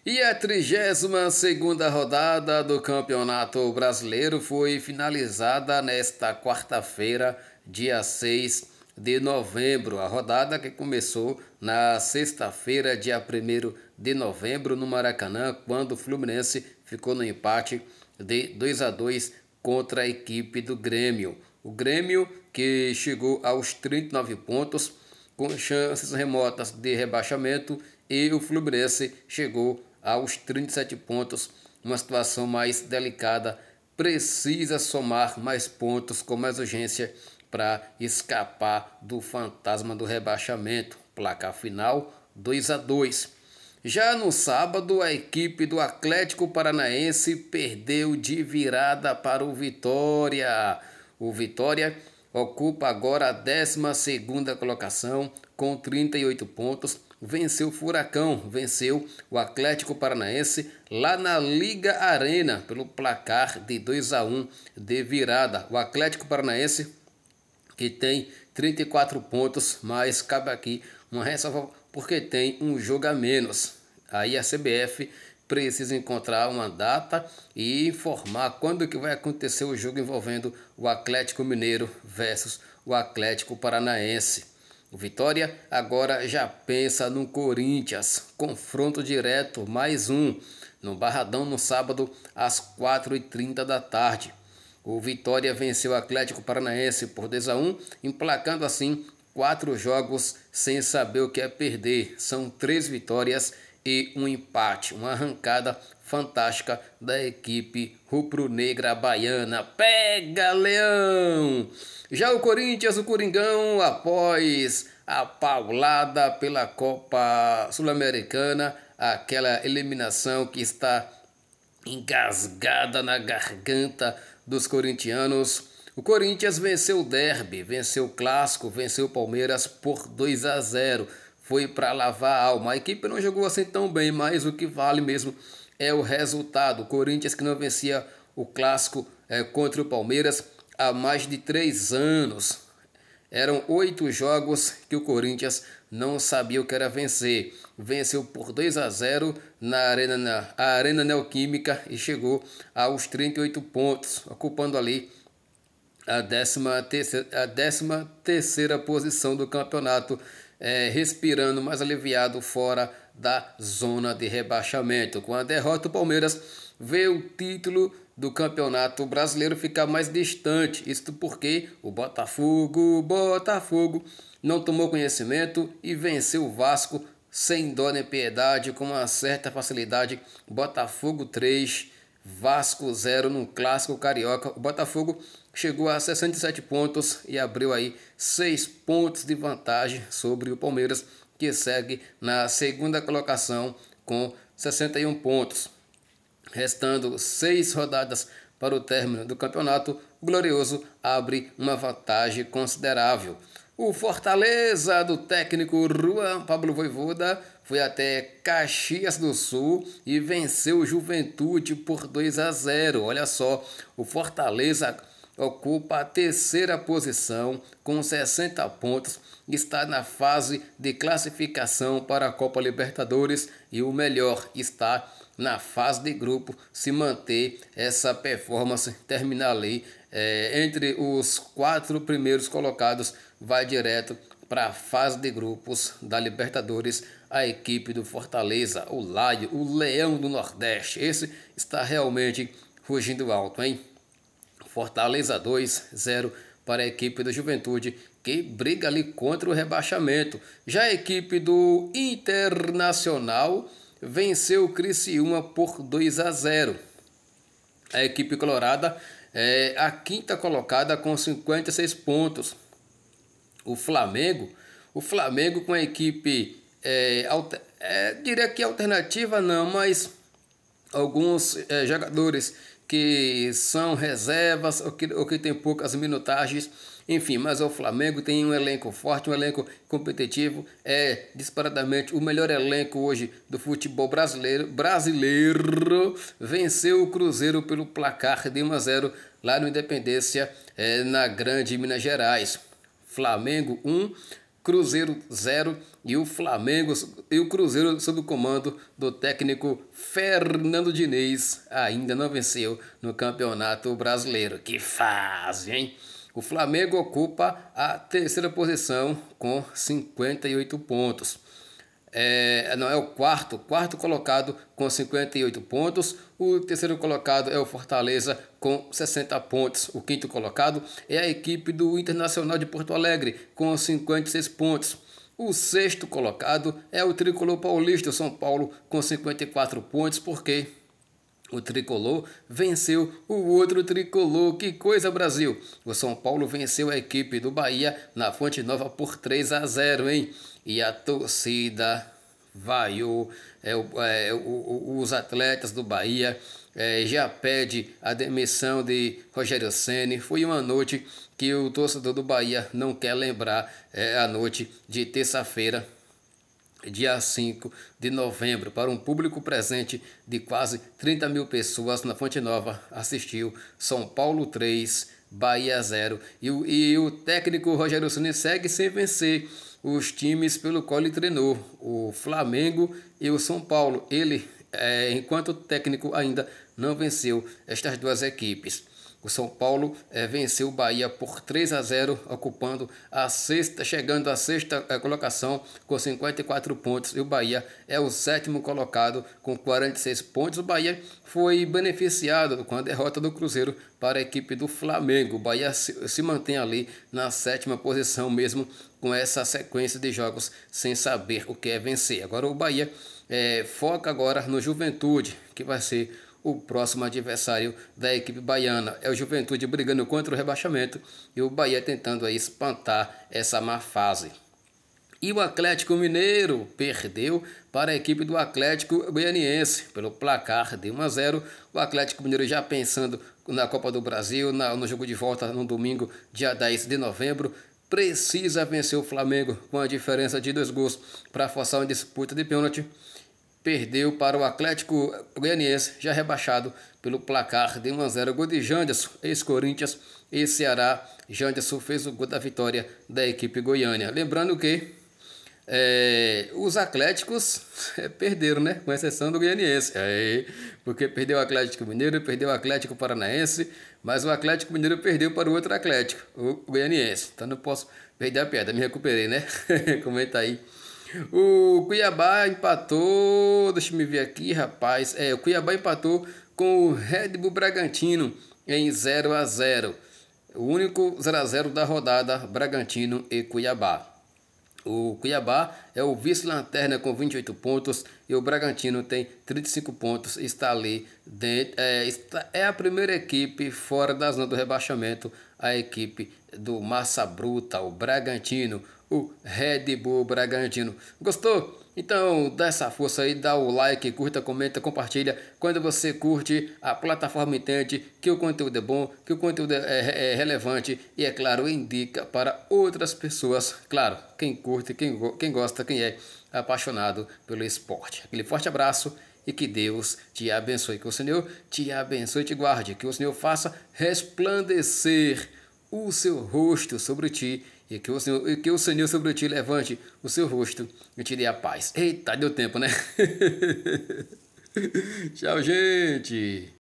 E a 32ª rodada do Campeonato Brasileiro foi finalizada nesta quarta-feira, dia 6 de novembro. A rodada que começou na sexta-feira, dia 1º de novembro, no Maracanã, quando o Fluminense ficou no empate de 2-2 contra a equipe do Grêmio. O Grêmio, que chegou aos 39 pontos, com chances remotas de rebaixamento, e o Fluminense chegou aos 37 pontos, uma situação mais delicada, precisa somar mais pontos com mais urgência para escapar do fantasma do rebaixamento. Placar final 2-2. Já no sábado, a equipe do Atlético Paranaense perdeu de virada para o Vitória. O Vitória ocupa agora a 12ª colocação com 38 pontos. Venceu o Furacão, venceu o Atlético Paranaense lá na Liga Arena pelo placar de 2-1 de virada. O Atlético Paranaense, que tem 34 pontos, mas cabe aqui uma ressalva porque tem um jogo a menos. Aí a CBF precisa encontrar uma data e informar quando que vai acontecer o jogo envolvendo o Atlético Mineiro versus o Atlético Paranaense. O Vitória agora já pensa no Corinthians, confronto direto, mais um, no Barradão no sábado às 4h30 da tarde. O Vitória venceu o Atlético Paranaense por 2-1, emplacando assim 4 jogos sem saber o que é perder. São 3 vitórias e um empate, uma arrancada fantástica da equipe rubro-negra baiana. Pega, Leão! Já o Corinthians, o Coringão, após a paulada pela Copa Sul-Americana, aquela eliminação que está engasgada na garganta dos corintianos, o Corinthians venceu o derby, venceu o clássico, venceu o Palmeiras por 2-0. Foi para lavar a alma. A equipe não jogou assim tão bem, mas o que vale mesmo é o resultado. O Corinthians, que não vencia o clássico contra o Palmeiras há mais de 3 anos. Eram 8 jogos que o Corinthians não sabia o que era vencer. Venceu por 2-0 na Arena Neoquímica e chegou aos 38 pontos, ocupando ali a 13ª posição do campeonato, respirando mais aliviado fora da zona de rebaixamento. Com a derrota, o Palmeiras vê o título do Campeonato Brasileiro ficar mais distante. Isto porque o Botafogo não tomou conhecimento e venceu o Vasco sem dó nem piedade, com uma certa facilidade. Botafogo 3, Vasco 0 no Clássico Carioca. O Botafogo chegou a 67 pontos e abriu aí 6 pontos de vantagem sobre o Palmeiras, que segue na 2ª colocação com 61 pontos. Restando 6 rodadas para o término do campeonato, o Glorioso abre uma vantagem considerável. O Fortaleza do técnico Juan Pablo Vojvoda foi até Caxias do Sul e venceu o Juventude por 2-0. Olha só, o Fortaleza ocupa a 3ª posição com 60 pontos, está na fase de classificação para a Copa Libertadores e o melhor, está na fase de grupo. Se manter essa performance, terminar ali entre os 4 primeiros colocados, vai direto para a fase de grupos da Libertadores. A equipe do Fortaleza, o Laio, o Leão do Nordeste, esse está realmente rugindo alto, hein? Fortaleza 2-0 para a equipe do Juventude, que briga ali contra o rebaixamento. Já a equipe do Internacional venceu o Criciúma por 2-0. A equipe colorada é a 5ª colocada com 56 pontos. O Flamengo com a equipe, diria que alternativa não, mas alguns jogadores que são reservas ou que tem poucas minutagens, enfim, mas o Flamengo tem um elenco forte, um elenco competitivo, é disparadamente o melhor elenco hoje do futebol brasileiro, venceu o Cruzeiro pelo placar de 1-0 lá no Independência, na Grande Minas Gerais. Flamengo 1, Cruzeiro 0 e o Flamengo e o Cruzeiro sob o comando do técnico Fernando Diniz ainda não venceu no Campeonato Brasileiro. Que fase, hein? O Flamengo ocupa a terceira posição com 58 pontos. Não, é o quarto colocado com 58 pontos. O terceiro colocado é o Fortaleza com 60 pontos. O quinto colocado é a equipe do Internacional de Porto Alegre com 56 pontos. O sexto colocado é o Tricolor Paulista, o São Paulo, com 54 pontos, porque o Tricolor venceu o outro Tricolor. Que coisa, Brasil! O São Paulo venceu a equipe do Bahia na Fonte Nova por 3-0, hein? E a torcida vaiou os atletas do Bahia, já pede a demissão de Rogério Ceni. Foi uma noite que o torcedor do Bahia não quer lembrar, a noite de terça-feira, dia 5 de novembro, para um público presente de quase 30 mil pessoas na Fonte Nova. Assistiu São Paulo 3, Bahia 0. E o técnico Rogério Ceni segue sem vencer os times pelo qual ele treinou, o Flamengo e o São Paulo. Ele, enquanto técnico, ainda não venceu estas duas equipes. O São Paulo venceu o Bahia por 3-0, ocupando chegando à sexta colocação com 54 pontos. E o Bahia é o sétimo colocado com 46 pontos. O Bahia foi beneficiado com a derrota do Cruzeiro para a equipe do Flamengo. O Bahia se mantém ali na sétima posição mesmo, com essa sequência de jogos sem saber o que é vencer. Agora o Bahia foca agora no Juventude, que vai ser o próximo adversário da equipe baiana. É o Juventude brigando contra o rebaixamento e o Bahia tentando aí espantar essa má fase. E o Atlético Mineiro perdeu para a equipe do Atlético Goianiense pelo placar de 1-0. O Atlético Mineiro já pensando na Copa do Brasil, no jogo de volta no domingo, dia 10 de novembro. Precisa vencer o Flamengo com a diferença de 2 gols para forçar uma disputa de pênalti. Perdeu para o Atlético Goianiense, já rebaixado pelo placar de 1-0. Gol de Janderson, ex-Corinthians e Ceará. Janderson fez o gol da vitória da equipe goiânia. Lembrando que os Atléticos perderam, né? Com exceção do Goianiense. Porque perdeu o Atlético Mineiro, perdeu o Atlético Paranaense, mas o Atlético Mineiro perdeu para o outro Atlético, o Goianiense. Então não posso perder a piada, me recuperei, né? Comenta aí. O Cuiabá empatou, deixa eu ver aqui, rapaz. O Cuiabá empatou com o Red Bull Bragantino em 0-0. O único 0-0 da rodada, Bragantino e Cuiabá. O Cuiabá é o vice-lanterna com 28 pontos e o Bragantino tem 35 pontos. Está ali dentro, é a primeira equipe fora da zona do rebaixamento, a equipe do Massa Bruta, o Bragantino, o Red Bull Bragantino. Gostou? Então dá essa força aí, dá o like, curta, comenta, compartilha. Quando você curte, a plataforma entende que o conteúdo é bom, que o conteúdo é relevante e, é claro, indica para outras pessoas. Claro, quem curte, quem gosta, quem é apaixonado pelo esporte. Aquele forte abraço e que Deus te abençoe. Que o Senhor te abençoe e te guarde. Que o Senhor faça resplandecer o seu rosto sobre ti e que o Senhor sobre ti levante o seu rosto e te dê a paz. Eita, deu tempo, né? Tchau, gente.